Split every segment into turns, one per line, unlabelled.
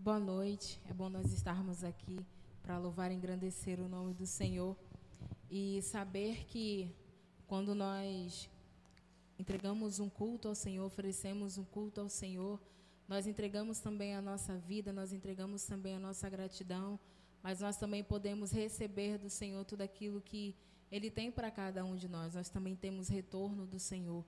Boa noite, é bom nós estarmos aqui para louvar e engrandecer o nome do Senhor e saber que quando nós entregamos um culto ao Senhor, oferecemos um culto ao Senhor, nós entregamos também a nossa vida, nós entregamos também a nossa gratidão, mas nós também podemos receber do Senhor tudo aquilo que Ele tem para cada um de nós. Nós também temos retorno do Senhor.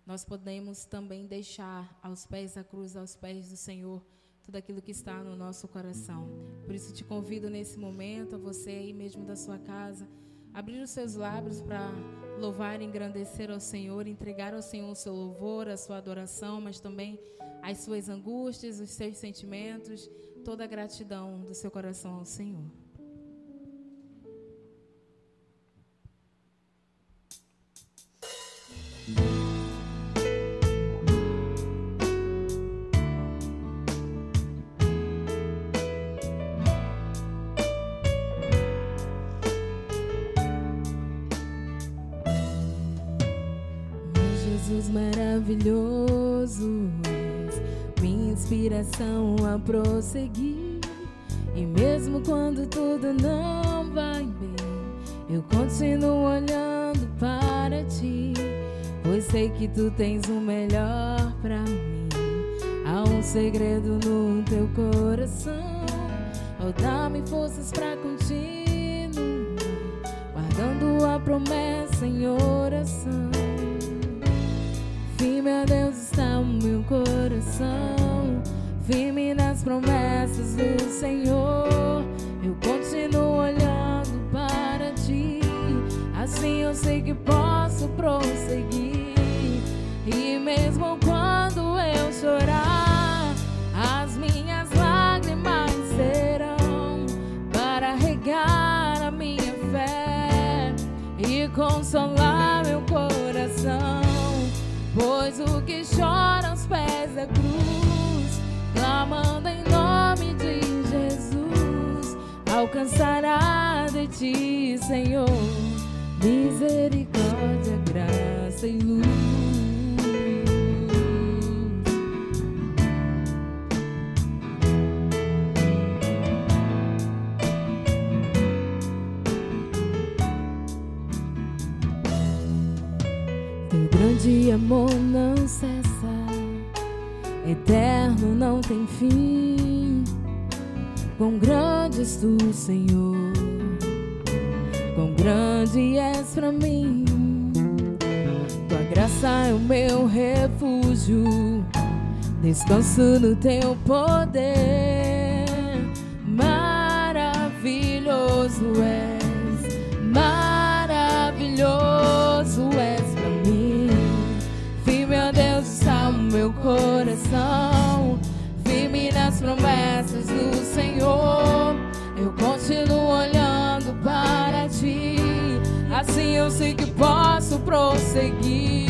Nós podemos também deixar aos pés da cruz, aos pés do Senhor, tudo aquilo que está no nosso coração. Por isso te convido nesse momento, a você aí mesmo da sua casa, abrir os seus lábios para louvar e engrandecer ao Senhor, entregar ao Senhor o seu louvor, a sua adoração, mas também as suas angústias, os seus sentimentos, toda a gratidão do seu coração ao Senhor. Jesus maravilhoso, és minha inspiração a prosseguir. E mesmo quando tudo não vai bem, eu continuo olhando para ti, pois sei que tu tens o melhor pra mim. Há um segredo no teu coração, oh, dá-me forças pra continuar, guardando a promessa em oração. Firme a Deus está o meu coração, firme nas promessas do Senhor. Eu continuo olhando para ti, assim eu sei que posso prosseguir. E mesmo quando eu chorar, as minhas lágrimas serão para regar a minha fé e consolar meu coração. Pois o que chora aos pés da cruz, clamando em nome de Jesus, alcançará de ti, Senhor, misericórdia, graça e luz. Teu grande amor não cessa, eterno não tem fim. Quão grande és tu, Senhor, quão grande és pra mim. Tua graça é o meu refúgio, descanso no teu poder. Maravilhoso és, maravilhoso és. Firme, ó Deus, está o meu coração, firme nas promessas do Senhor. Eu continuo olhando para ti, assim eu sei que posso prosseguir.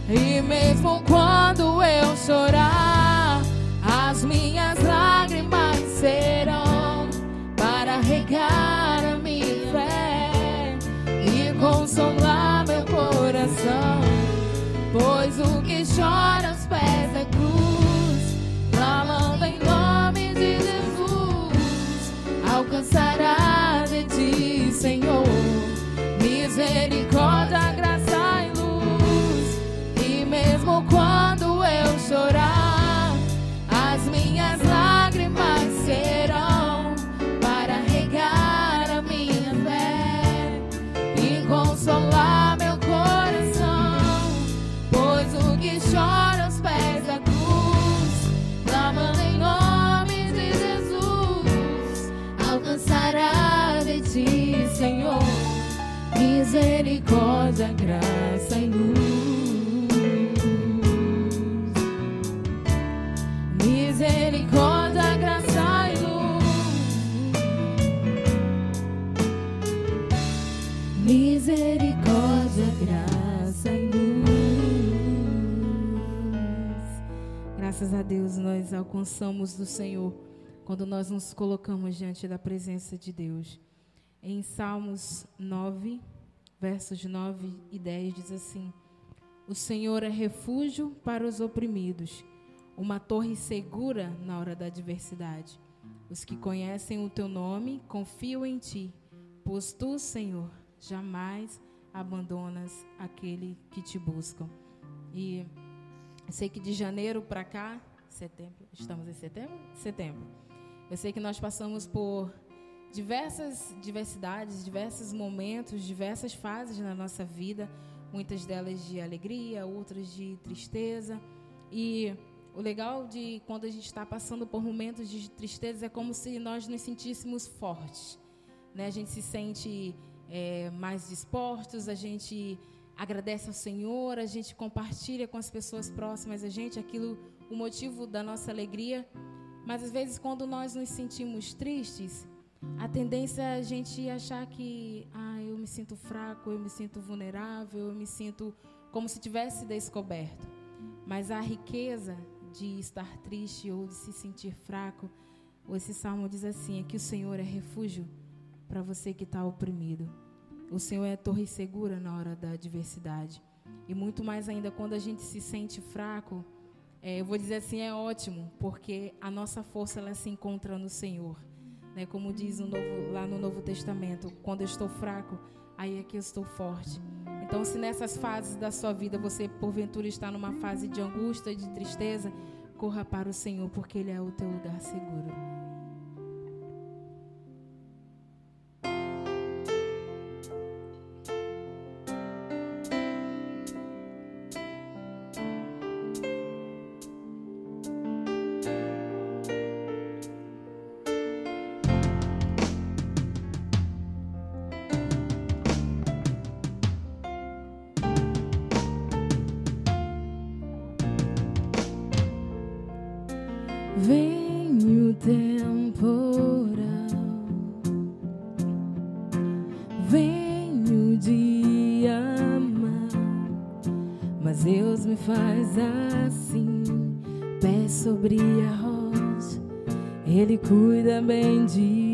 E mesmo quando eu chorar, as minhas lágrimas serão para regar a minha fé e consolar meu coração. Pois o que chora aos pés da cruz, clamando em nome de Jesus, alcançará de ti, Senhor, misericórdia, graça e luz. E mesmo quando eu chorar, as minhas lágrimas serão para regar a minha fé e consolar meu coração. Pois o que chora aos pés da cruz, clamando em nome de Jesus, alcançará de ti, Senhor, misericórdia, graça e luz. Misericórdia, graça e luz. Misericórdia, graça e luz. Graças a Deus nós alcançamos do Senhor quando nós nos colocamos diante da presença de Deus. Em Salmos 9, versos 9 e 10 diz assim: O Senhor é refúgio para os oprimidos, uma torre segura na hora da adversidade. Os que conhecem o teu nome confiam em ti, pois tu, Senhor, jamais abandonas aquele que te buscam. E eu sei que de janeiro para cá, setembro, estamos em setembro? Setembro. Eu sei que nós passamos por diversas diversidades, diversos momentos, diversas fases na nossa vida, muitas delas de alegria, outras de tristeza. E o legal de quando a gente está passando por momentos de tristeza é como se nós nos sentíssemos fortes, né? A gente se sente mais dispostos, a gente agradece ao Senhor, a gente compartilha com as pessoas próximas a gente aquilo, o motivo da nossa alegria. Mas às vezes quando nós nos sentimos tristes, a tendência é a gente achar que eu me sinto fraco, eu me sinto vulnerável, eu me sinto como se tivesse descoberto. Mas a riqueza de estar triste ou de se sentir fraco, esse salmo diz assim, é que o Senhor é refúgio para você que está oprimido. O Senhor é torre segura na hora da adversidade. E muito mais ainda quando a gente se sente fraco, eu vou dizer assim, é ótimo, porque a nossa força ela se encontra no Senhor. Né? Como diz lá no Novo Testamento, quando eu estou fraco, aí é que eu estou forte. Então, se nessas fases da sua vida você, porventura, está numa fase de angústia, de tristeza, corra para o Senhor, porque Ele é o teu lugar seguro.
Vem o temporal, vem o dia mau, mas Deus me faz assim, pé sobre a rocha, Ele cuida bem de mim.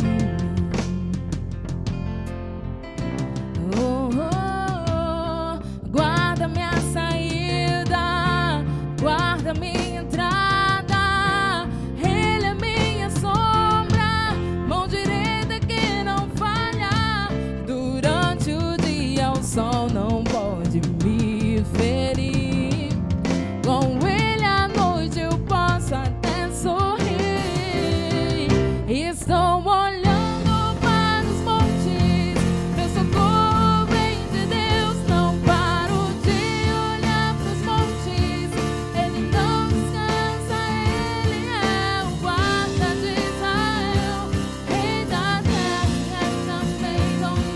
Oh, oh, oh, guarda minha saída, guarda minha entrada. Sol não pode me ferir, com Ele à noite eu posso até sorrir. Estou olhando para os montes, meu socorro vem de Deus. Não paro de olhar para os montes, Ele não descansa, Ele é o guarda de Israel, Rei da terra e também dono.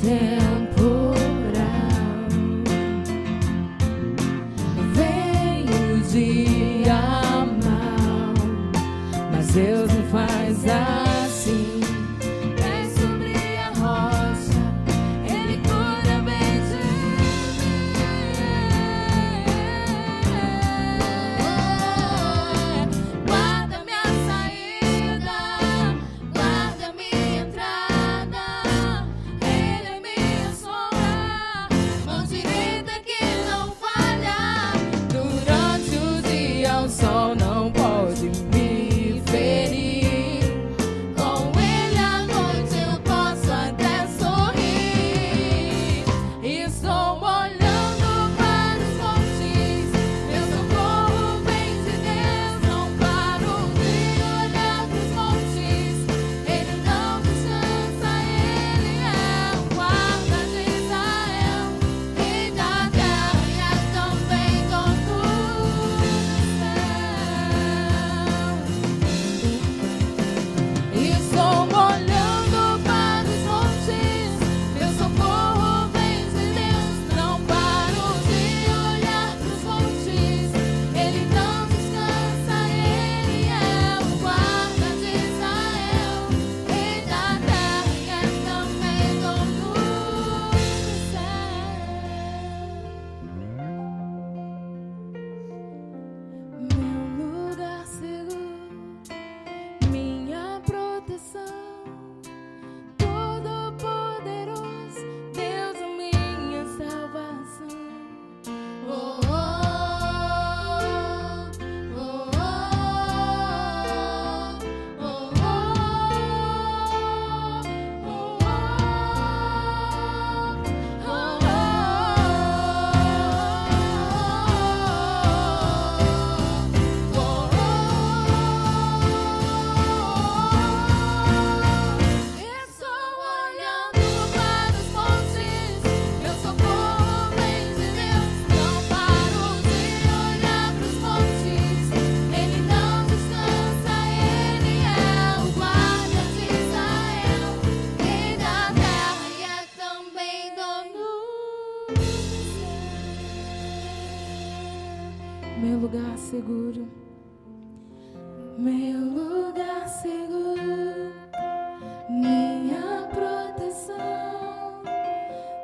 Temporal, vem o dia mau, mas Deus me faz assim, pé sobre a rocha, Ele cura bem de mim. Guarda minha saída, guarda minha entrada. Ele é minha
lugar seguro, meu lugar seguro, minha proteção,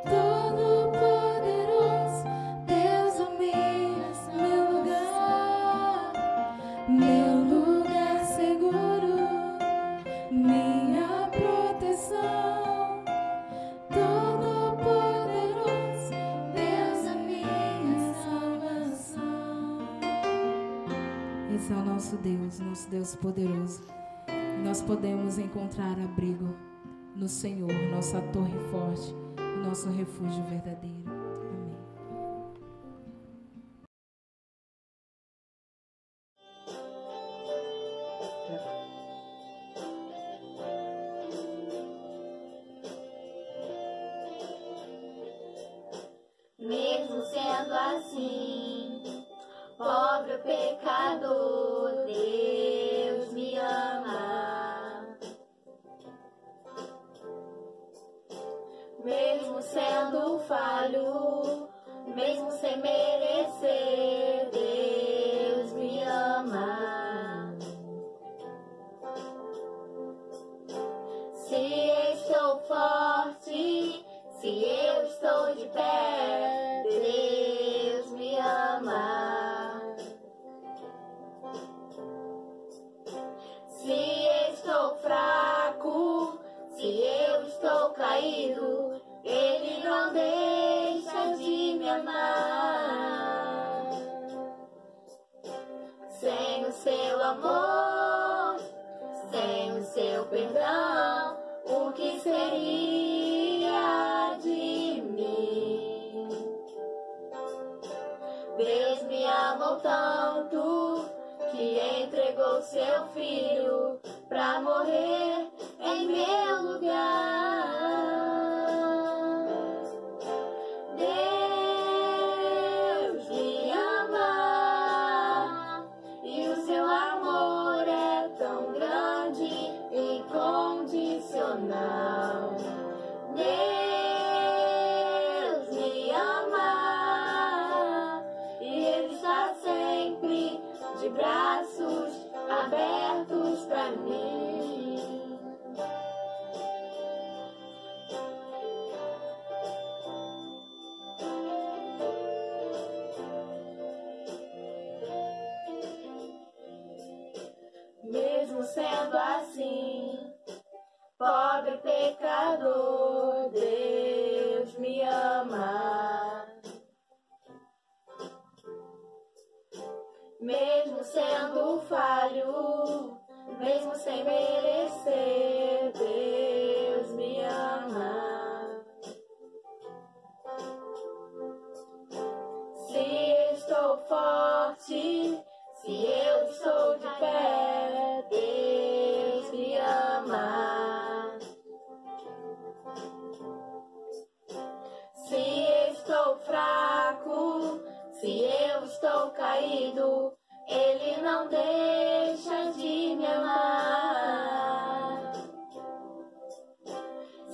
todo-poderoso, Deus humilha, meu lugar seguro, minha proteção, todo-poderoso, Deus é minha salvação. Esse é o nosso Deus poderoso. Nós podemos encontrar abrigo no Senhor, nossa torre forte, nosso refúgio verdadeiro. Amém.
Mesmo sendo assim, pobre pecador, Deus me ama. Mesmo sendo falho, mesmo sem merecer, Deus me ama. Se estou forte, se eu estou de pé, Deus me ama. Se estou fraco, se eu estou caído, Ele não deixa de me amar. Sem o seu amor, sem o seu perdão, o que seria de mim? Deus me amou tanto que entregou seu filho pra morrer em meu lugar. Deus me ama e o seu amor é tão grande e incondicional. Deus me ama e Ele está sempre de braços abertos pra mim. Mesmo sendo assim, pobre pecador, Deus me ama. Mesmo sendo falho, mesmo sem merecer, Deus me ama. Se estou forte, se eu estou de pé, Deus me ama. Se estou fraco, se eu estou caído, Ele não deixa de me amar.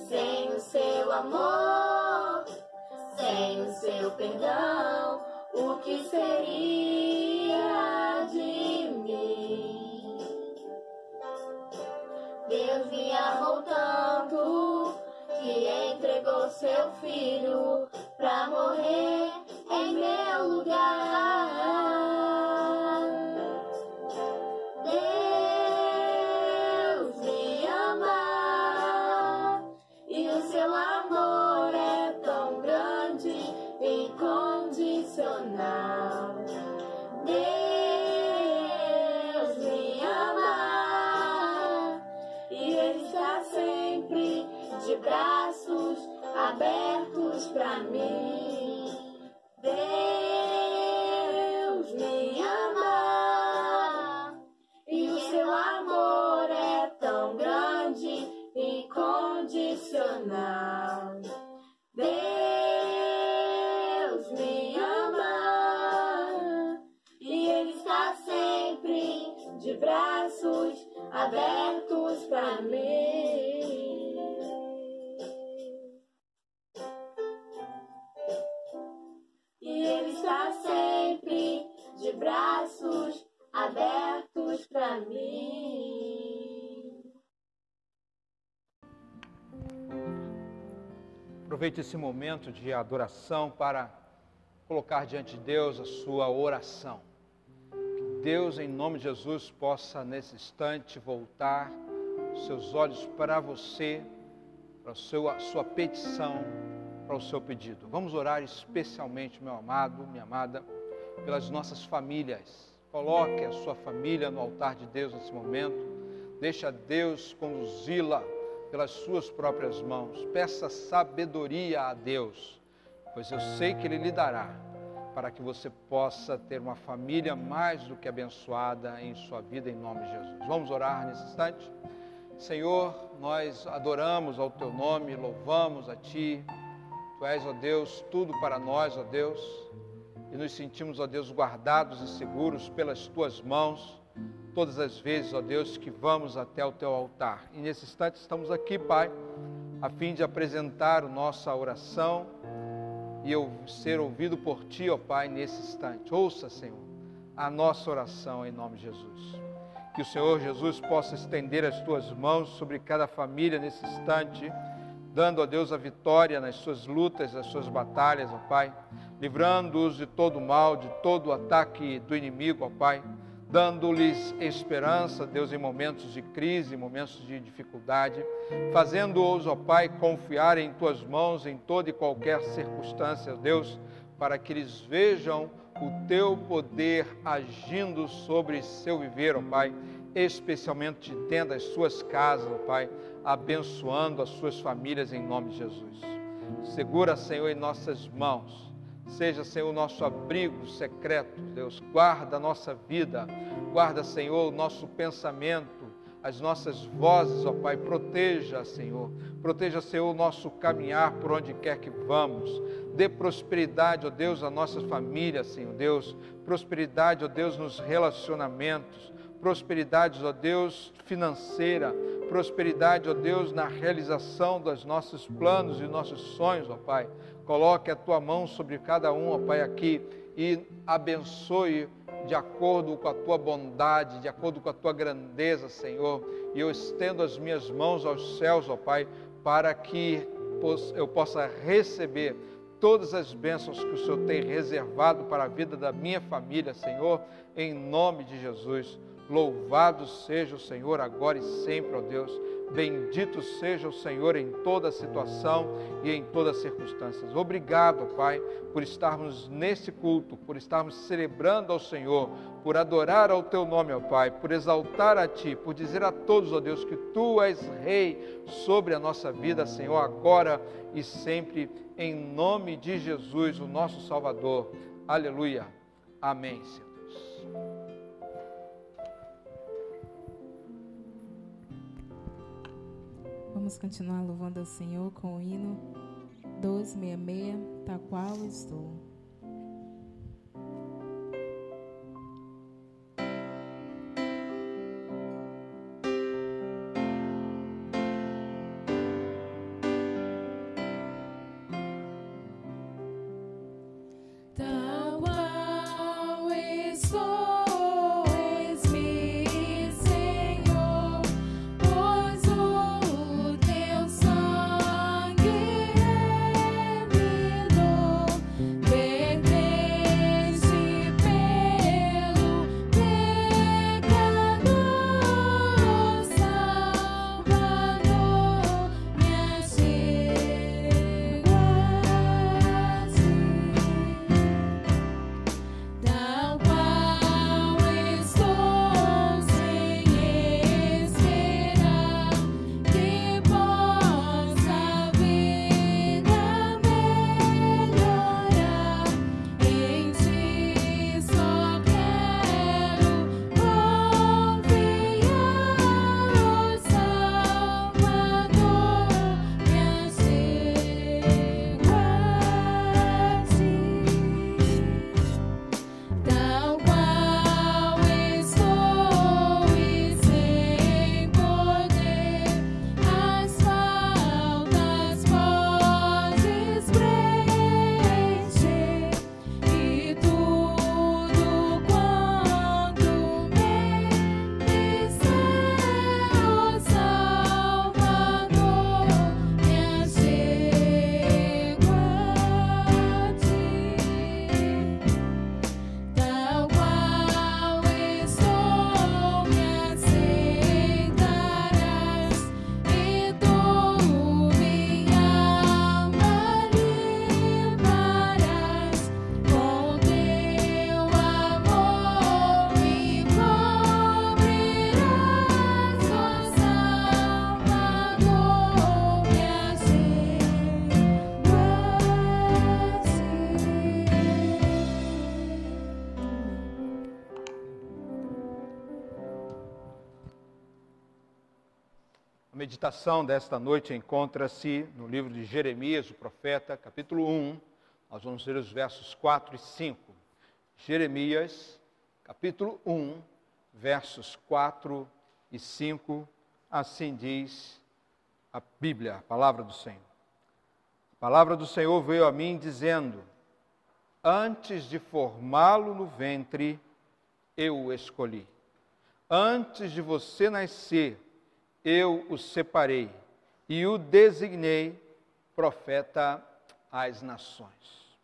Sem o seu amor, sem o seu perdão, o que seria de mim? Deus me amou tanto que entregou seu filho pra morrer em meu lugar. Deus me ama e o seu amor é tão grande e incondicional. Deus me ama e Ele está sempre de braços abertos pra mim. Deus me ama e o seu amor é tão grande e incondicional. Deus me ama e Ele está sempre de braços abertos pra mim. E Ele está sempre de braços
Aproveite esse momento de adoração para colocar diante de Deus a sua oração. Que Deus, em nome de Jesus, possa nesse instante voltar os seus olhos para você, para a sua petição, para o seu pedido. Vamos orar especialmente, meu amado, minha amada, pelas nossas famílias. Coloque a sua família no altar de Deus nesse momento. Deixa Deus conduzi-la pelas suas próprias mãos. Peça sabedoria a Deus, pois eu sei que Ele lhe dará, para que você possa ter uma família mais do que abençoada em sua vida, em nome de Jesus. Vamos orar nesse instante? Senhor, nós adoramos ao Teu nome, louvamos a Ti. Tu és, ó Deus, tudo para nós, ó Deus, e nos sentimos, ó Deus, guardados e seguros pelas Tuas mãos, todas as vezes, ó Deus, que vamos até o Teu altar. E nesse instante estamos aqui, Pai, a fim de apresentar a nossa oração e eu ser ouvido por Ti, ó Pai, nesse instante. Ouça, Senhor, a nossa oração em nome de Jesus. Que o Senhor Jesus possa estender as Tuas mãos sobre cada família nesse instante, dando a Deus a vitória nas suas lutas, nas suas batalhas, ó Pai, livrando-os de todo o mal, de todo o ataque do inimigo, ó Pai, dando-lhes esperança, Deus, em momentos de crise, em momentos de dificuldade, fazendo-os, ó Pai, confiar em Tuas mãos em toda e qualquer circunstância, Deus, para que eles vejam o Teu poder agindo sobre seu viver, ó Pai, especialmente dentro das suas casas, ó Pai, abençoando as suas famílias em nome de Jesus. Segura, Senhor, em nossas mãos. Seja, Senhor, o nosso abrigo secreto, Deus. Guarda a nossa vida, guarda, Senhor, o nosso pensamento, as nossas vozes, ó Pai. Proteja, Senhor, o nosso caminhar por onde quer que vamos. Dê prosperidade, ó Deus, à nossa família, Senhor Deus. Prosperidade, ó Deus, nos relacionamentos. Prosperidade, ó Deus, financeira. Prosperidade, ó Deus, na realização dos nossos planos e nossos sonhos, ó Pai. Coloque a Tua mão sobre cada um, ó Pai, aqui e abençoe de acordo com a Tua bondade, de acordo com a Tua grandeza, Senhor. E eu estendo as minhas mãos aos céus, ó Pai, para que eu possa receber todas as bênçãos que o Senhor tem reservado para a vida da minha família, Senhor, em nome de Jesus. Louvado seja o Senhor agora e sempre, ó Deus. Bendito seja o Senhor em toda situação e em todas as circunstâncias. Obrigado, Pai, por estarmos nesse culto, por estarmos celebrando ao Senhor, por adorar ao Teu nome, ó Pai, por exaltar a Ti, por dizer a todos, ó Deus, que Tu és Rei sobre a nossa vida, Senhor, agora e sempre, em nome de Jesus, o nosso Salvador. Aleluia. Amém, Senhor Deus.
Vamos continuar louvando ao Senhor com o hino 266, tal qual estou.
Teu
meditação desta noite encontra-se no livro de Jeremias, o profeta, capítulo 1. Nós vamos ler os versos 4 e 5. Jeremias, capítulo 1, versos 4 e 5. Assim diz a Bíblia, a palavra do Senhor. A palavra do Senhor veio a mim dizendo: antes de formá-lo no ventre, eu o escolhi. Antes de você nascer, eu o separei e o designei profeta às nações.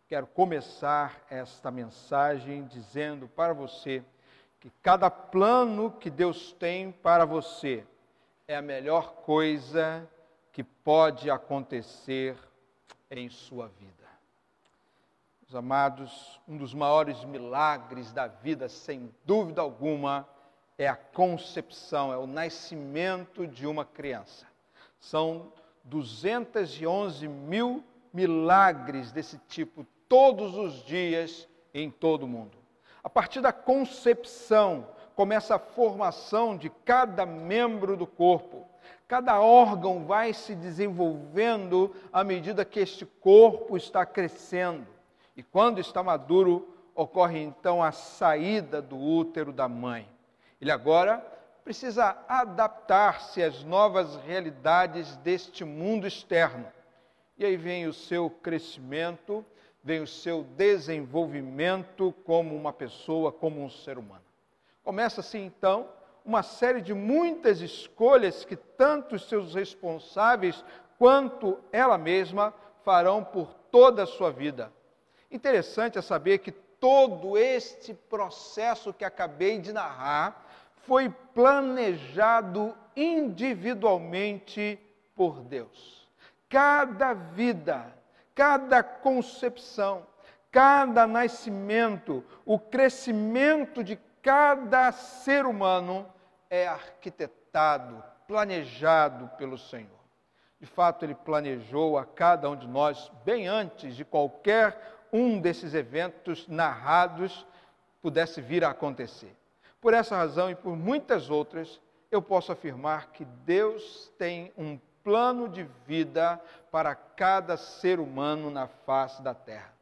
Quero começar esta mensagem dizendo para você que cada plano que Deus tem para você é a melhor coisa que pode acontecer em sua vida. Meus amados, um dos maiores milagres da vida, sem dúvida alguma, é a concepção, é o nascimento de uma criança. São 211 mil milagres desse tipo todos os dias em todo o mundo. A partir da concepção, começa a formação de cada membro do corpo. Cada órgão vai se desenvolvendo à medida que este corpo está crescendo. E quando está maduro, ocorre então a saída do útero da mãe. Ele agora precisa adaptar-se às novas realidades deste mundo externo. E aí vem o seu crescimento, vem o seu desenvolvimento como uma pessoa, como um ser humano. Começa-se então uma série de muitas escolhas que tanto os seus responsáveis quanto ela mesma farão por toda a sua vida. Interessante é saber que todo este processo que acabei de narrar foi planejado individualmente por Deus. Cada vida, cada concepção, cada nascimento, o crescimento de cada ser humano é arquitetado, planejado pelo Senhor. De fato, Ele planejou a cada um de nós bem antes de qualquer um desses eventos narrados pudesse vir a acontecer. Por essa razão e por muitas outras, eu posso afirmar que Deus tem um plano de vida para cada ser humano na face da terra.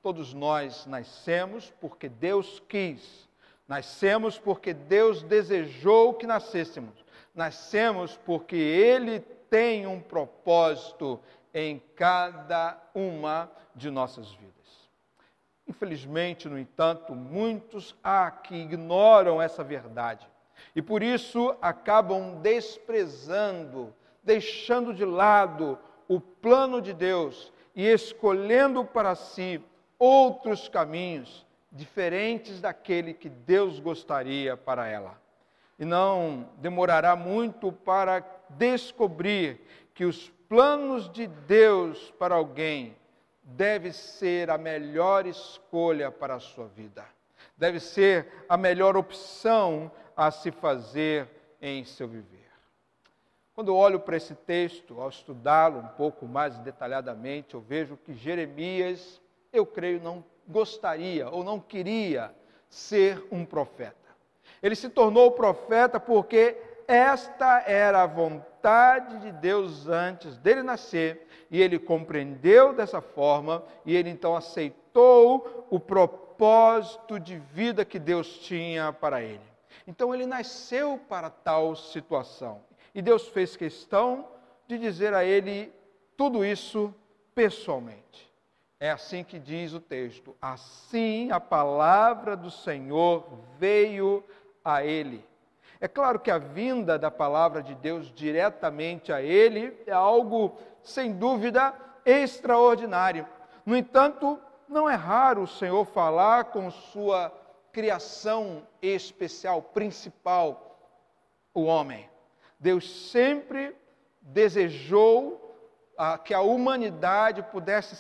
Todos nós nascemos porque Deus quis, nascemos porque Deus desejou que nascêssemos, nascemos porque Ele tem um propósito em cada uma de nossas vidas. Infelizmente, no entanto, muitos há que ignoram essa verdade e por isso acabam desprezando, deixando de lado o plano de Deus e escolhendo para si outros caminhos diferentes daquele que Deus gostaria para ela. E não demorará muito para descobrir que os planos de Deus para alguém deve ser a melhor escolha para a sua vida. Deve ser a melhor opção a se fazer em seu viver. Quando eu olho para esse texto, ao estudá-lo um pouco mais detalhadamente, eu vejo que Jeremias, eu creio, não gostaria ou não queria ser um profeta. Ele se tornou profeta porque esta era a vontade de Deus antes dele nascer, e ele compreendeu dessa forma, e ele então aceitou o propósito de vida que Deus tinha para ele. Então ele nasceu para tal situação, e Deus fez questão de dizer a ele tudo isso pessoalmente. É assim que diz o texto: assim a palavra do Senhor veio a ele. É claro que a vinda da palavra de Deus diretamente a ele é algo, sem dúvida, extraordinário. No entanto, não é raro o Senhor falar com sua criação especial, principal, o homem. Deus sempre desejou que a humanidade pudesse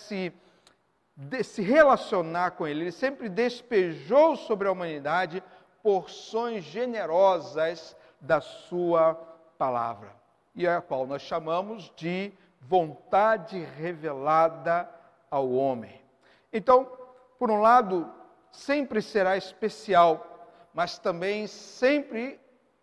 se relacionar com Ele. Ele sempre despejou sobre a humanidade porções generosas da sua palavra, e a qual nós chamamos de vontade revelada ao homem. Então, por um lado, sempre será especial, mas também sempre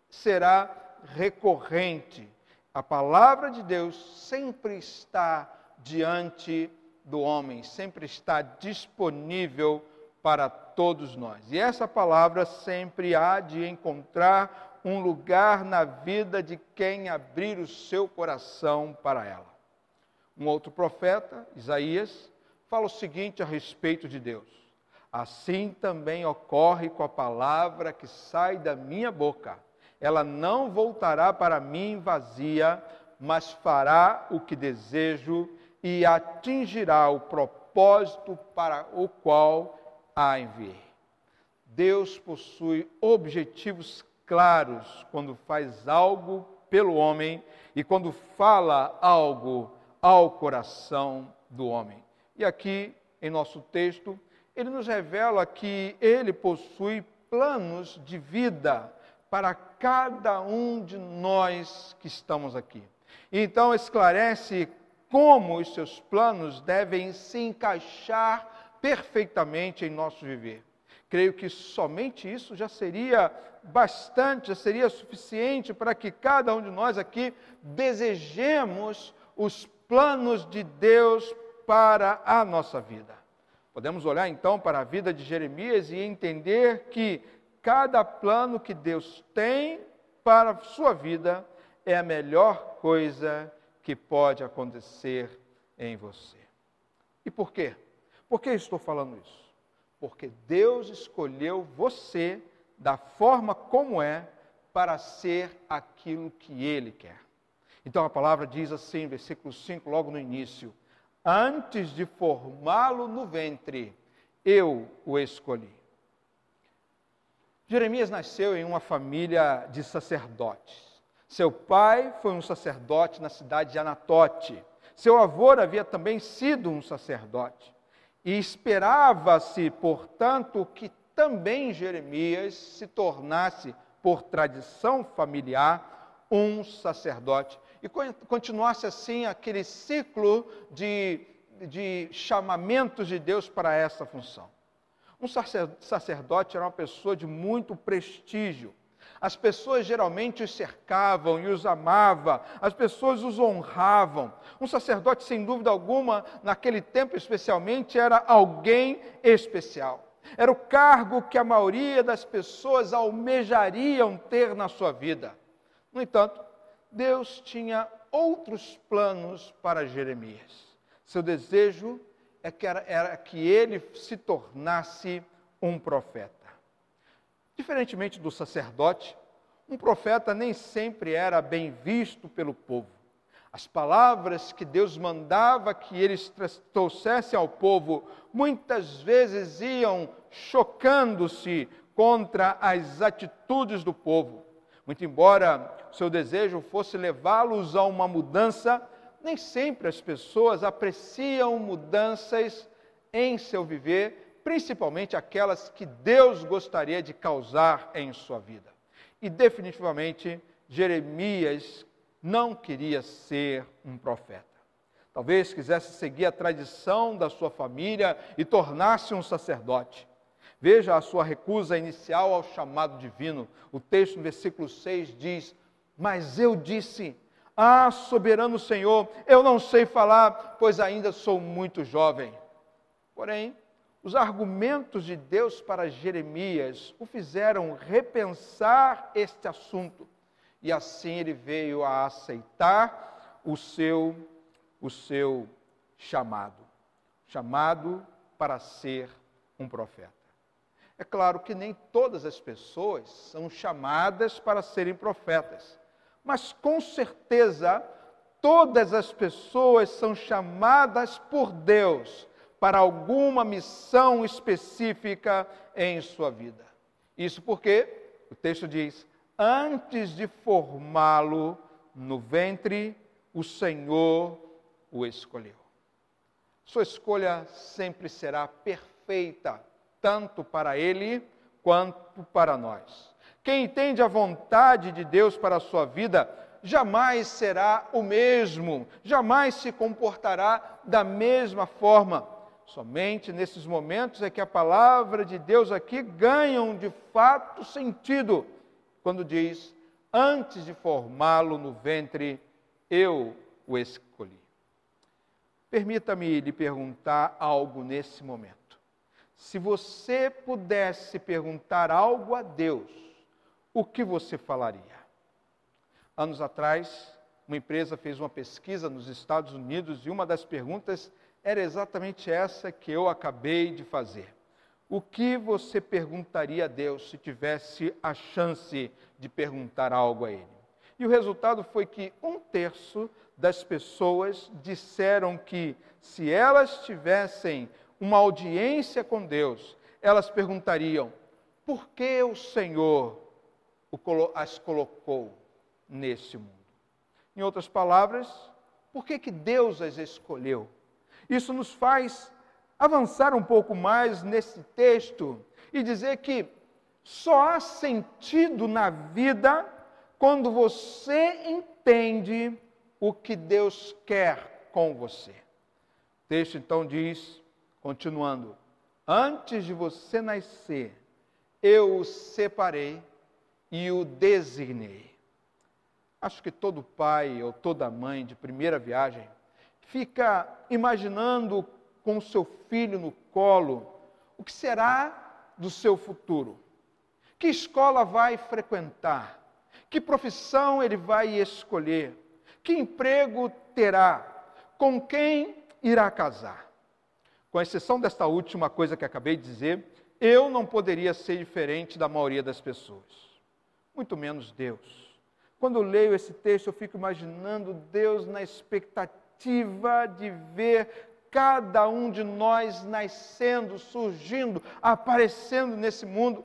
será recorrente. A palavra de Deus sempre está diante do homem, sempre está disponível para todos nós. E essa palavra sempre há de encontrar um lugar na vida de quem abrir o seu coração para ela. Um outro profeta, Isaías, fala o seguinte a respeito de Deus: assim também ocorre com a palavra que sai da minha boca. Ela não voltará para mim vazia, mas fará o que desejo e atingirá o propósito para o qual a enviei. Deus possui objetivos claros quando faz algo pelo homem e quando fala algo ao coração do homem. E aqui, em nosso texto, ele nos revela que ele possui planos de vida para cada um de nós que estamos aqui. Então, esclarece como os seus planos devem se encaixar perfeitamente em nosso viver. Creio que somente isso já seria bastante, já seria suficiente para que cada um de nós aqui desejemos os planos de Deus para a nossa vida. Podemos olhar então para a vida de Jeremias e entender que cada plano que Deus tem para a sua vida é a melhor coisa que pode acontecer em você. E por quê? Por que estou falando isso? Porque Deus escolheu você da forma como é para ser aquilo que Ele quer. Então a palavra diz assim, versículo 5, logo no início: antes de formá-lo no ventre, eu o escolhi. Jeremias nasceu em uma família de sacerdotes. Seu pai foi um sacerdote na cidade de Anatote. Seu avô havia também sido um sacerdote. E esperava-se, portanto, que também Jeremias se tornasse, por tradição familiar, um sacerdote. E continuasse assim aquele ciclo de chamamentos de Deus para essa função. Um sacerdote era uma pessoa de muito prestígio. As pessoas geralmente os cercavam e os amavam, as pessoas os honravam. Um sacerdote, sem dúvida alguma, naquele tempo especialmente, era alguém especial. Era o cargo que a maioria das pessoas almejariam ter na sua vida. No entanto, Deus tinha outros planos para Jeremias. Seu desejo era que ele se tornasse um profeta. Diferentemente do sacerdote, um profeta nem sempre era bem visto pelo povo. As palavras que Deus mandava que eles trouxessem ao povo, muitas vezes iam chocando-se contra as atitudes do povo. Muito embora seu desejo fosse levá-los a uma mudança, nem sempre as pessoas apreciam mudanças em seu viver, principalmente aquelas que Deus gostaria de causar em sua vida. E definitivamente, Jeremias não queria ser um profeta. Talvez quisesse seguir a tradição da sua família e tornar-se um sacerdote. Veja a sua recusa inicial ao chamado divino. O texto no versículo 6 diz: mas eu disse, soberano Senhor, eu não sei falar, pois ainda sou muito jovem. Porém, os argumentos de Deus para Jeremias o fizeram repensar este assunto. E assim ele veio a aceitar o seu chamado. Chamado para ser um profeta. É claro que nem todas as pessoas são chamadas para serem profetas. Mas com certeza, todas as pessoas são chamadas por Deus para alguma missão específica em sua vida. Isso porque o texto diz: antes de formá-lo no ventre, o Senhor o escolheu. Sua escolha sempre será perfeita, tanto para ele quanto para nós. Quem entende a vontade de Deus para a sua vida, jamais será o mesmo, jamais se comportará da mesma forma. Somente nesses momentos é que a palavra de Deus aqui ganha de fato sentido, quando diz: antes de formá-lo no ventre, eu o escolhi. Permita-me lhe perguntar algo nesse momento. Se você pudesse perguntar algo a Deus, o que você falaria? Anos atrás, uma empresa fez uma pesquisa nos Estados Unidos e uma das perguntas era exatamente essa que eu acabei de fazer. O que você perguntaria a Deus se tivesse a chance de perguntar algo a Ele? E o resultado foi que 1/3 das pessoas disseram que se elas tivessem uma audiência com Deus, elas perguntariam: por que o Senhor as colocou nesse mundo? Em outras palavras, por que Deus as escolheu? Isso nos faz avançar um pouco mais nesse texto e dizer que só há sentido na vida quando você entende o que Deus quer com você. O texto então diz, continuando: antes de você nascer, eu o separei e o designei. Acho que todo pai ou toda mãe de primeira viagem fica imaginando com o seu filho no colo o que será do seu futuro. Que escola vai frequentar? Que profissão ele vai escolher? Que emprego terá? Com quem irá casar? Com exceção desta última coisa que acabei de dizer, eu não poderia ser diferente da maioria das pessoas. Muito menos Deus. Quando eu leio esse texto, eu fico imaginando Deus na expectativa de ver cada um de nós nascendo, surgindo, aparecendo nesse mundo.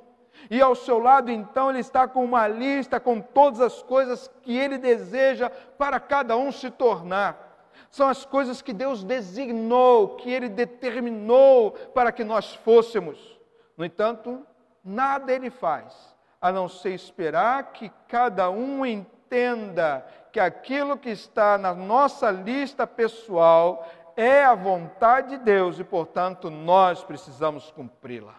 E ao seu lado, então, Ele está com uma lista com todas as coisas que Ele deseja para cada um se tornar. São as coisas que Deus designou, que Ele determinou para que nós fôssemos. No entanto, nada Ele faz a não ser esperar que cada um entenda que aquilo que está na nossa lista pessoal é a vontade de Deus e, portanto, nós precisamos cumpri-la.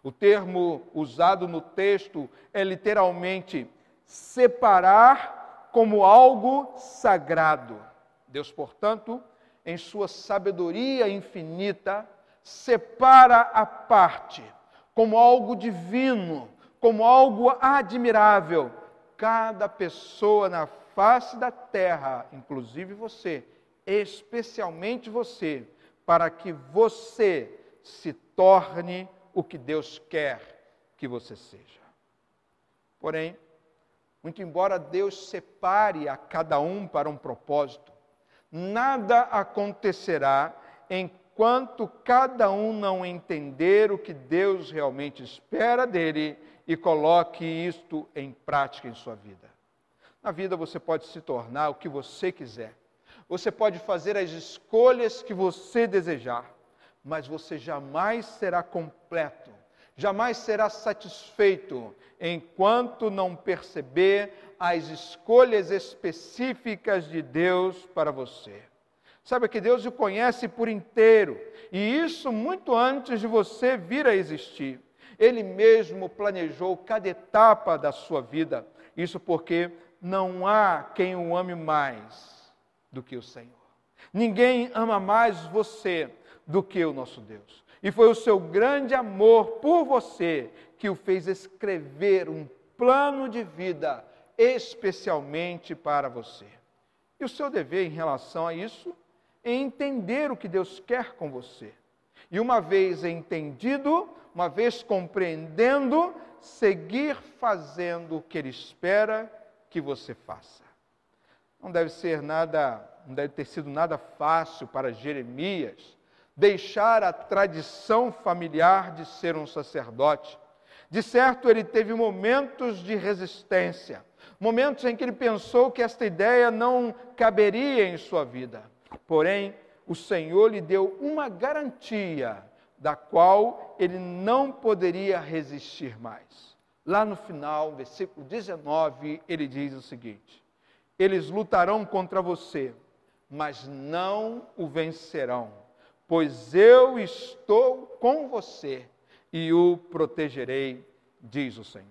O termo usado no texto é literalmente separar como algo sagrado. Deus, portanto, em sua sabedoria infinita, separa a parte como algo divino, como algo admirável. Cada pessoa na face da terra, inclusive você, especialmente você, para que você se torne o que Deus quer que você seja. Porém, muito embora Deus separe a cada um para um propósito, nada acontecerá enquanto cada um não entender o que Deus realmente espera dele e coloque isto em prática em sua vida. Na vida você pode se tornar o que você quiser. Você pode fazer as escolhas que você desejar, mas você jamais será completo, jamais será satisfeito enquanto não perceber as escolhas específicas de Deus para você. Saiba que Deus o conhece por inteiro, e isso muito antes de você vir a existir. Ele mesmo planejou cada etapa da sua vida. Isso porque não há quem o ame mais do que o Senhor. Ninguém ama mais você do que o nosso Deus. E foi o seu grande amor por você que o fez escrever um plano de vida especialmente para você. E o seu dever em relação a isso é entender o que Deus quer com você. E uma vez entendido, uma vez compreendendo, seguir fazendo o que Ele espera que você faça. Não deve ter sido nada fácil para Jeremias deixar a tradição familiar de ser um sacerdote. De certo, ele teve momentos de resistência, momentos em que ele pensou que esta ideia não caberia em sua vida. Porém, o Senhor lhe deu uma garantia da qual ele não poderia resistir mais. Lá no final, versículo 19, ele diz o seguinte: eles lutarão contra você, mas não o vencerão, pois eu estou com você e o protegerei, diz o Senhor.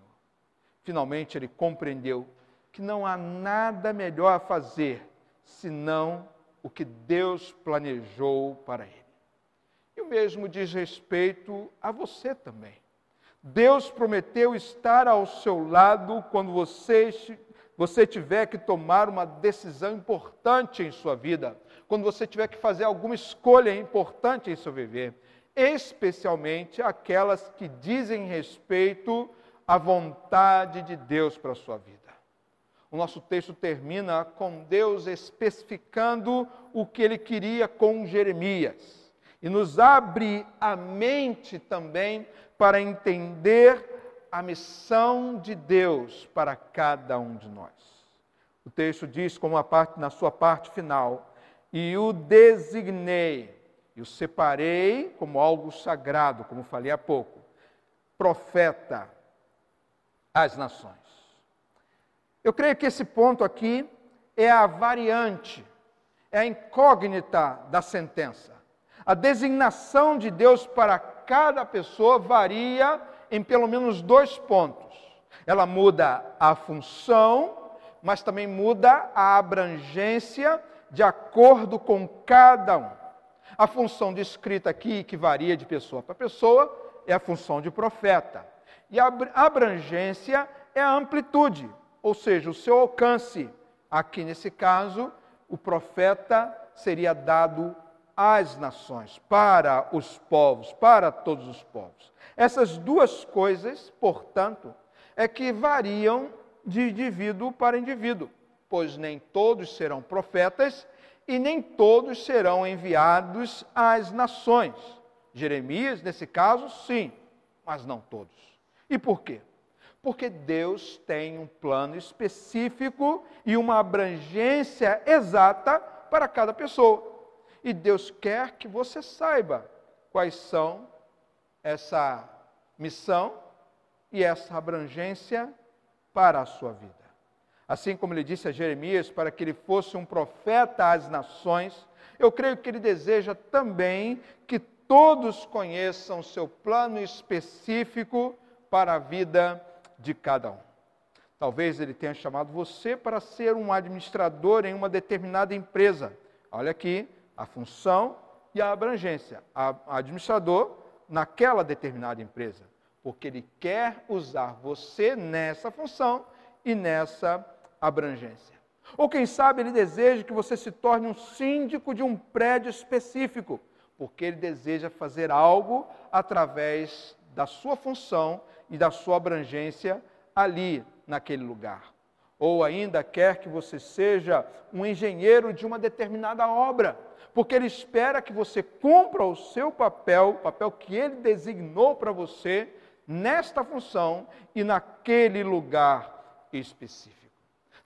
Finalmente ele compreendeu que não há nada melhor a fazer senão o que Deus planejou para ele. E o mesmo diz respeito a você também. Deus prometeu estar ao seu lado quando você tiver que tomar uma decisão importante em sua vida, quando você tiver que fazer alguma escolha importante em seu viver, especialmente aquelas que dizem respeito à vontade de Deus para a sua vida. O nosso texto termina com Deus especificando o que ele queria com Jeremias e nos abre a mente também para entender a missão de Deus para cada um de nós. O texto diz, na sua parte final, e o designei, e o separei como algo sagrado, como falei há pouco, profeta às nações. Eu creio que esse ponto aqui é a variante, é a incógnita da sentença. A designação de Deus para cada pessoa varia em pelo menos 2 pontos. Ela muda a função, mas também muda a abrangência de acordo com cada um. A função descrita aqui, que varia de pessoa para pessoa, é a função de profeta. E a abrangência é a amplitude, ou seja, o seu alcance. Aqui, nesse caso, o profeta seria dado às nações, para os povos, para todos os povos. Essas 2 coisas, portanto, é que variam de indivíduo para indivíduo, pois nem todos serão profetas e nem todos serão enviados às nações. Jeremias, nesse caso, sim, mas não todos. E por quê? Porque Deus tem um plano específico e uma abrangência exata para cada pessoa. E Deus quer que você saiba quais são essa missão e essa abrangência para a sua vida. Assim como ele disse a Jeremias, para que ele fosse um profeta às nações, eu creio que ele deseja também que todos conheçam o seu plano específico para a vida de cada um. Talvez ele tenha chamado você para ser um administrador em uma determinada empresa. Olha aqui a função e a abrangência. Administrador naquela determinada empresa, porque ele quer usar você nessa função e nessa abrangência. Ou quem sabe ele deseja que você se torne um síndico de um prédio específico, porque ele deseja fazer algo através da sua função e da sua abrangência ali naquele lugar. Ou ainda quer que você seja um engenheiro de uma determinada obra, porque ele espera que você cumpra o seu papel, o papel que ele designou para você nesta função e naquele lugar específico.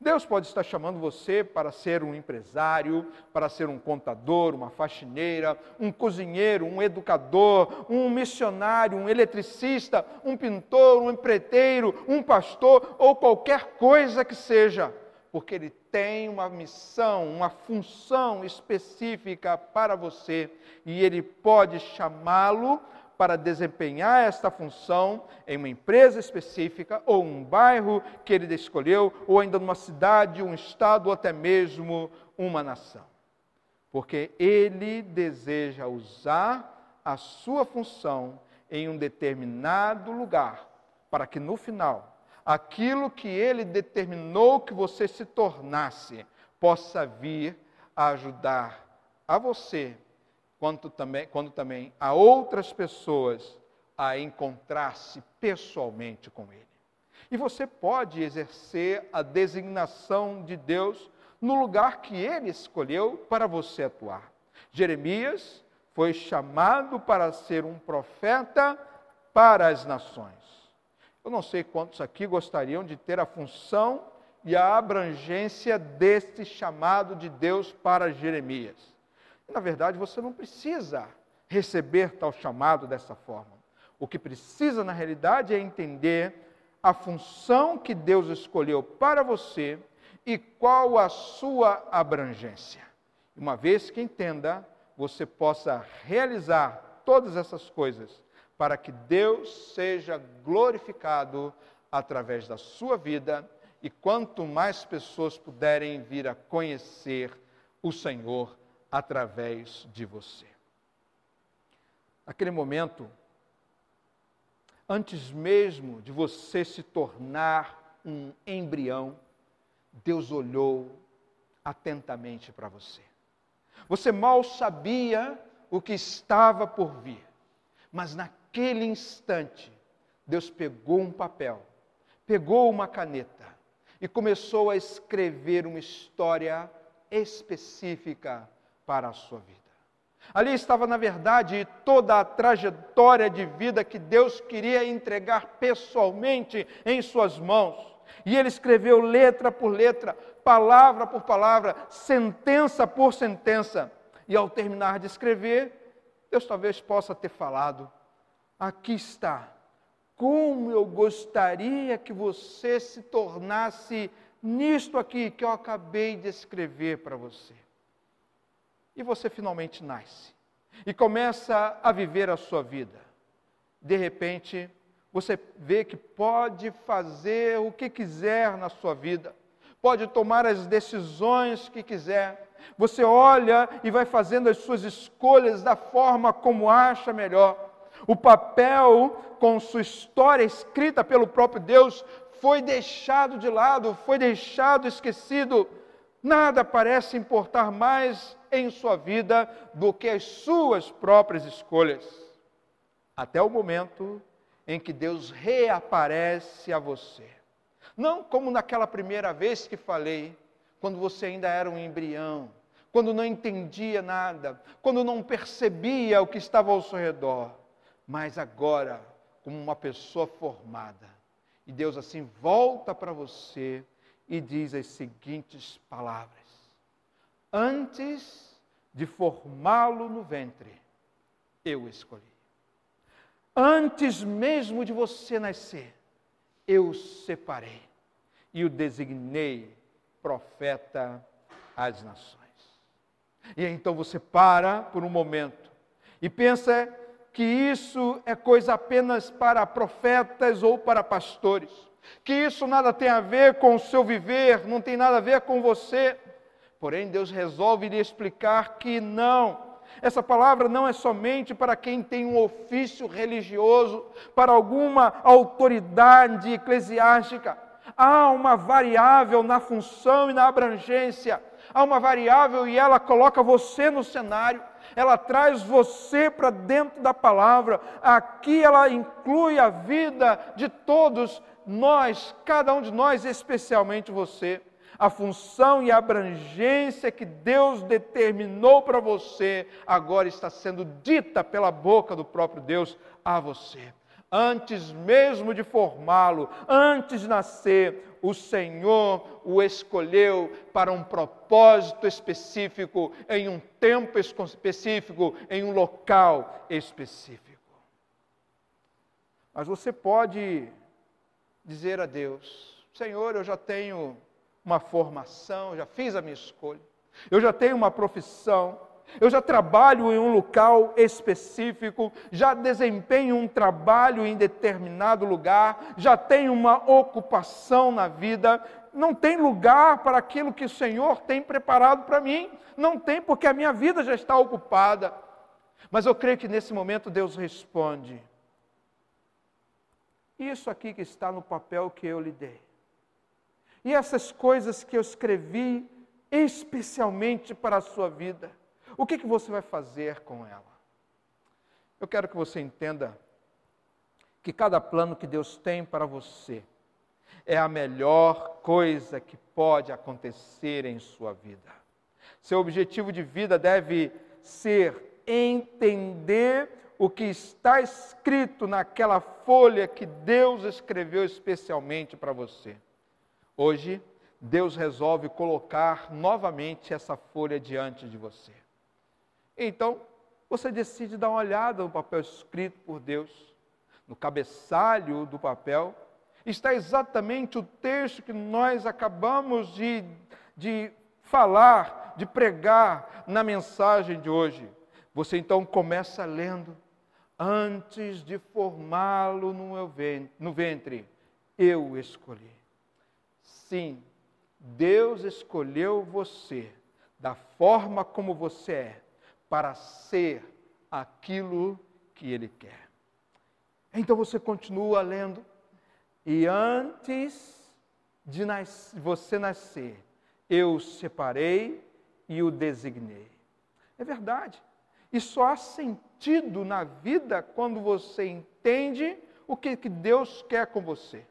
Deus pode estar chamando você para ser um empresário, para ser um contador, uma faxineira, um cozinheiro, um educador, um missionário, um eletricista, um pintor, um empreiteiro, um pastor ou qualquer coisa que seja, porque Ele tem uma missão, uma função específica para você e Ele pode chamá-lo para desempenhar esta função em uma empresa específica, ou um bairro que ele escolheu, ou ainda numa cidade, um estado, ou até mesmo uma nação. Porque ele deseja usar a sua função em um determinado lugar, para que no final, aquilo que ele determinou que você se tornasse, possa vir a ajudar a você, quando também a outras pessoas a encontrar-se pessoalmente com Ele. E você pode exercer a designação de Deus no lugar que Ele escolheu para você atuar. Jeremias foi chamado para ser um profeta para as nações. Eu não sei quantos aqui gostariam de ter a função e a abrangência deste chamado de Deus para Jeremias. Na verdade, você não precisa receber tal chamado dessa forma. O que precisa, na realidade, é entender a função que Deus escolheu para você e qual a sua abrangência. Uma vez que entenda, você possa realizar todas essas coisas para que Deus seja glorificado através da sua vida e quanto mais pessoas puderem vir a conhecer o Senhor através de você. Naquele momento, antes mesmo de você se tornar um embrião, Deus olhou atentamente para você. Você mal sabia o que estava por vir, mas naquele instante, Deus pegou um papel, pegou uma caneta e começou a escrever uma história específica para a sua vida. Ali estava, na verdade, toda a trajetória de vida que Deus queria entregar pessoalmente em suas mãos. E Ele escreveu letra por letra, palavra por palavra, sentença por sentença. E ao terminar de escrever, Deus talvez possa ter falado: aqui está, como eu gostaria que você se tornasse nisto aqui que eu acabei de escrever para você. E você finalmente nasce e começa a viver a sua vida. De repente, você vê que pode fazer o que quiser na sua vida, pode tomar as decisões que quiser. Você olha e vai fazendo as suas escolhas da forma como acha melhor. O papel com sua história escrita pelo próprio Deus foi deixado de lado, foi deixado esquecido. Nada parece importar mais em sua vida do que as suas próprias escolhas. Até o momento em que Deus reaparece a você. Não como naquela primeira vez que falei, quando você ainda era um embrião, quando não entendia nada, quando não percebia o que estava ao seu redor, mas agora como uma pessoa formada. E Deus assim volta para você e diz as seguintes palavras: antes de formá-lo no ventre, eu escolhi. Antes mesmo de você nascer, eu o separei e o designei profeta às nações. E então você para por um momento e pensa que isso é coisa apenas para profetas ou para pastores, que isso nada tem a ver com o seu viver, não tem nada a ver com você. Porém, Deus resolve lhe explicar que não. Essa palavra não é somente para quem tem um ofício religioso, para alguma autoridade eclesiástica. Há uma variável na função e na abrangência. Há uma variável e ela coloca você no cenário. Ela traz você para dentro da palavra. Aqui ela inclui a vida de todos nós, cada um de nós, especialmente você. A função e a abrangência que Deus determinou para você, agora está sendo dita pela boca do próprio Deus a você. Antes mesmo de formá-lo, antes de nascer, o Senhor o escolheu para um propósito específico, em um tempo específico, em um local específico. Mas você pode dizer a Deus: Senhor, eu já tenho uma formação, já fiz a minha escolha, eu já tenho uma profissão, eu já trabalho em um local específico, já desempenho um trabalho em determinado lugar, já tenho uma ocupação na vida. Não tem lugar para aquilo que o Senhor tem preparado para mim, não tem, porque a minha vida já está ocupada. Mas eu creio que nesse momento Deus responde: isso aqui que está no papel que eu lhe dei, e essas coisas que eu escrevi especialmente para a sua vida, o que você vai fazer com ela? Eu quero que você entenda que cada plano que Deus tem para você é a melhor coisa que pode acontecer em sua vida. Seu objetivo de vida deve ser entender o que está escrito naquela folha que Deus escreveu especialmente para você. Hoje, Deus resolve colocar novamente essa folha diante de você. Então, você decide dar uma olhada no papel escrito por Deus. No cabeçalho do papel está exatamente o texto que nós acabamos de falar, de pregar na mensagem de hoje. Você então começa lendo: antes de formá-lo no ventre, eu escolhi. Sim, Deus escolheu você da forma como você é, para ser aquilo que Ele quer. Então você continua lendo. E antes de você nascer, eu o separei e o designei. É verdade. E só há sentido na vida quando você entende o que Deus quer com você.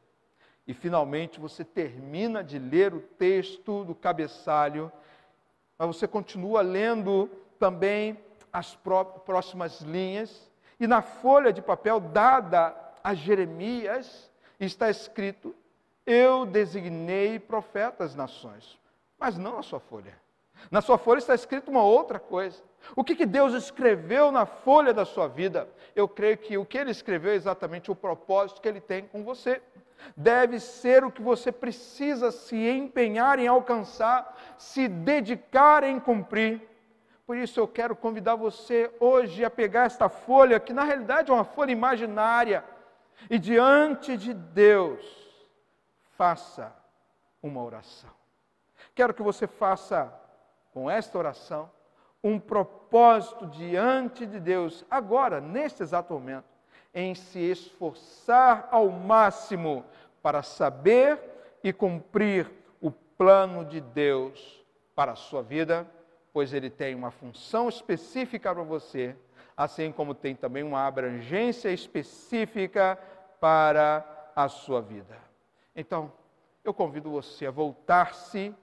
E finalmente você termina de ler o texto do cabeçalho, mas você continua lendo também as próximas linhas, e na folha de papel dada a Jeremias está escrito: eu designei profetas nações. Mas não na sua folha. Na sua folha está escrito uma outra coisa. O que Deus escreveu na folha da sua vida? Eu creio que o que Ele escreveu é exatamente o propósito que Ele tem com você. Deve ser o que você precisa se empenhar em alcançar, se dedicar em cumprir. Por isso eu quero convidar você hoje a pegar esta folha, que na realidade é uma folha imaginária, e diante de Deus, faça uma oração. Quero que você faça com esta oração um propósito diante de Deus, agora, neste exato momento, em se esforçar ao máximo para saber e cumprir o plano de Deus para a sua vida, pois Ele tem uma função específica para você, assim como tem também uma abrangência específica para a sua vida. Então, eu convido você a voltar-se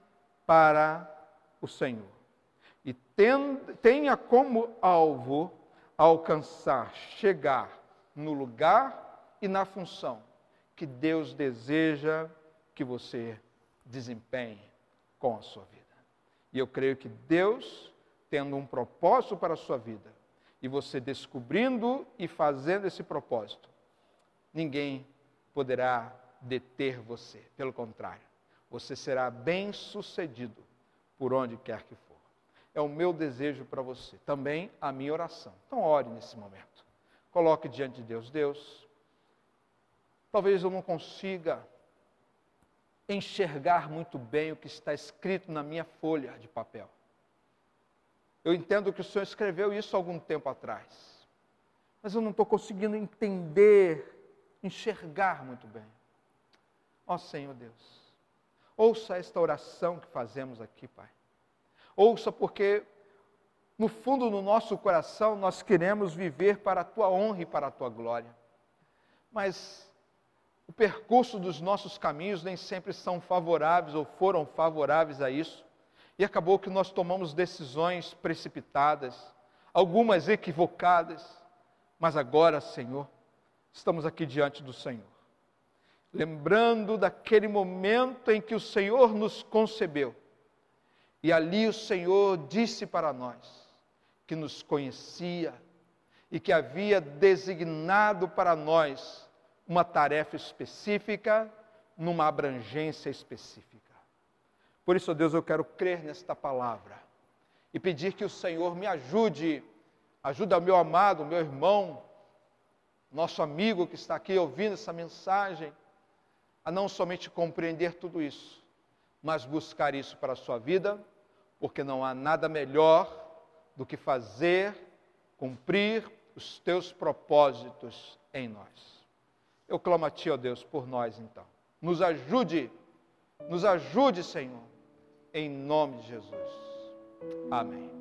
para o Senhor e tenha como alvo alcançar, chegar no lugar e na função que Deus deseja que você desempenhe com a sua vida. E eu creio que Deus, tendo um propósito para a sua vida, e você descobrindo e fazendo esse propósito, ninguém poderá deter você. Pelo contrário, você será bem-sucedido por onde quer que for. É o meu desejo para você, também a minha oração. Então ore nesse momento. Coloque diante de Deus: Deus, talvez eu não consiga enxergar muito bem o que está escrito na minha folha de papel. Eu entendo que o Senhor escreveu isso algum tempo atrás, mas eu não estou conseguindo entender, enxergar muito bem. Ó Senhor Deus, ouça esta oração que fazemos aqui, Pai. Ouça, porque no fundo do nosso coração nós queremos viver para a Tua honra e para a Tua glória. Mas o percurso dos nossos caminhos nem sempre são favoráveis ou foram favoráveis a isso. E acabou que nós tomamos decisões precipitadas, algumas equivocadas. Mas agora, Senhor, estamos aqui diante do Senhor, lembrando daquele momento em que o Senhor nos concebeu. E ali o Senhor disse para nós que nos conhecia e que havia designado para nós uma tarefa específica, numa abrangência específica. Por isso, Deus, eu quero crer nesta palavra e pedir que o Senhor me ajude o meu amado, meu irmão, nosso amigo que está aqui ouvindo essa mensagem, a não somente compreender tudo isso, mas buscar isso para a sua vida, porque não há nada melhor do que fazer, cumprir os teus propósitos em nós. Eu clamo a Ti, ó Deus, por nós então. Nos ajude, Senhor, em nome de Jesus. Amém.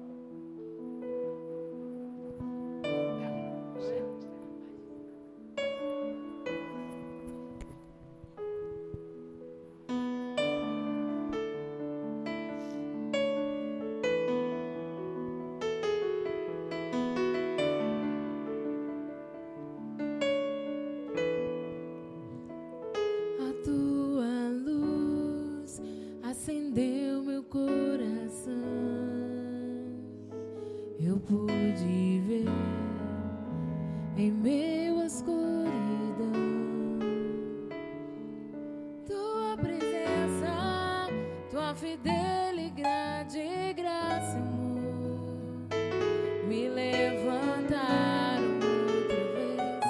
Acendeu meu coração, eu pude ver em meio à escuridão Tua presença, Tua fidelidade, graça e amor me levantaram outra vez,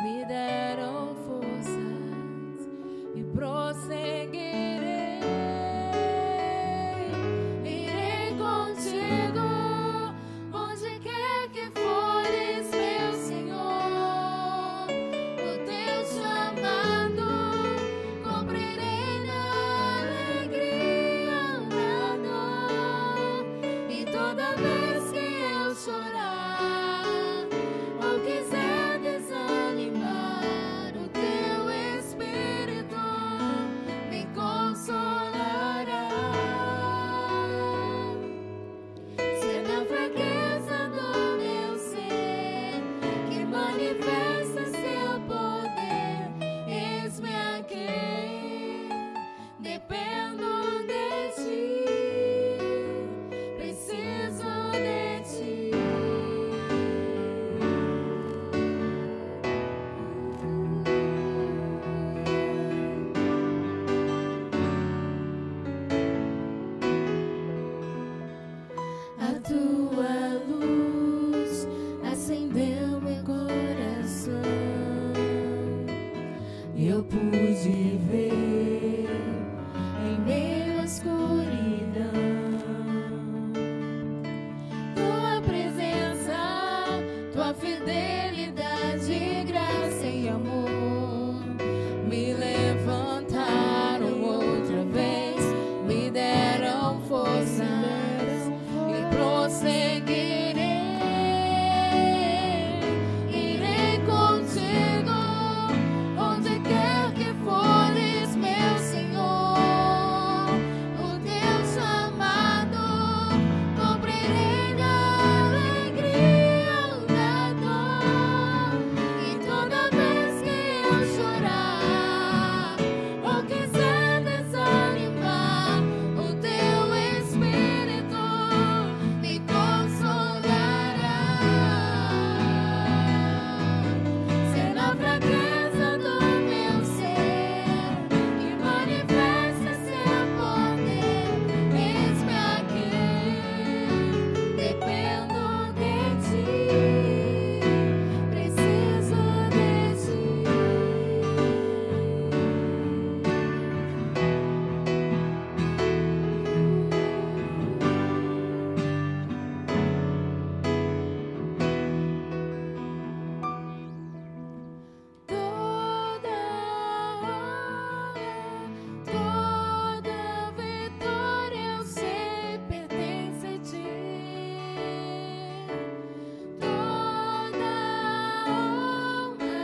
me deram forças e prosseguirei. Contigo. fidelidade, graça e amor me levantaram outra vez, me deram forças e prosseguirei. Irei contigo onde quer que fores, meu Senhor. O teu chamado cumprirei na alegria ou na dor. E toda vez que eu chorar ou quiser desanimar, o teu Espírito me consolará. Se é na fraqueza do meu ser e manifesta seu poder, eis-me aqui, dependo de ti, preciso de ti. Toda vitória eu sei pertence a ti. Toda honra,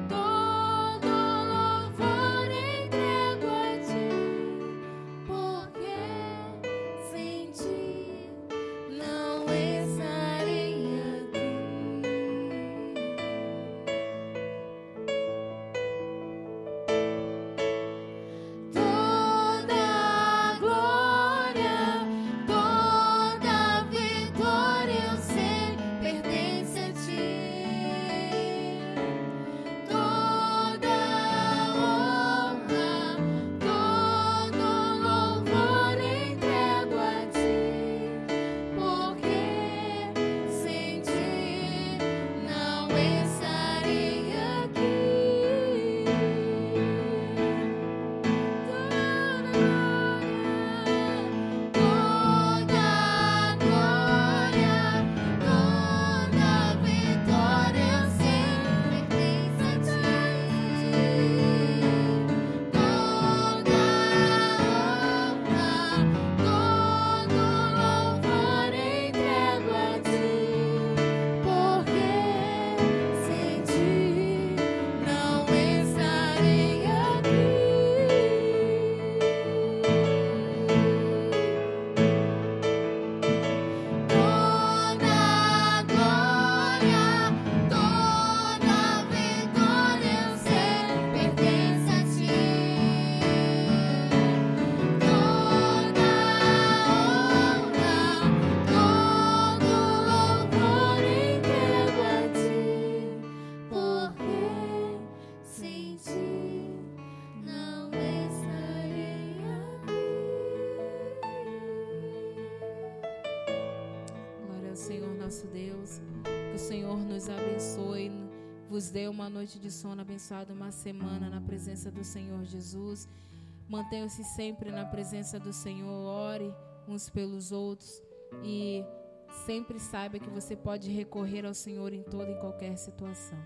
todo louvor entrego a ti, porque sem ti não estarei aqui. Toda glória, toda vitória eu sei pertence a ti. Toda honra, todo louvor entrego a ti, porque sem ti não estarei aqui. Toda glória, toda vitória eu sei pertence a ti. Toda honra, todo louvor entrego a ti, porque sem ti não estarei aqui. Toda glória, toda vitória eu sei pertence a ti. Toda honra, todo louvor entrego a ti, porque sem ti não estarei aqui.
Glória ao Senhor nosso Deus. Que o Senhor nos abençoe, vos dê uma noite de sono abençoada, uma semana na presença do Senhor Jesus. Mantenham-se sempre na presença do Senhor, ore uns pelos outros e sempre saiba que você pode recorrer ao Senhor em toda e qualquer situação.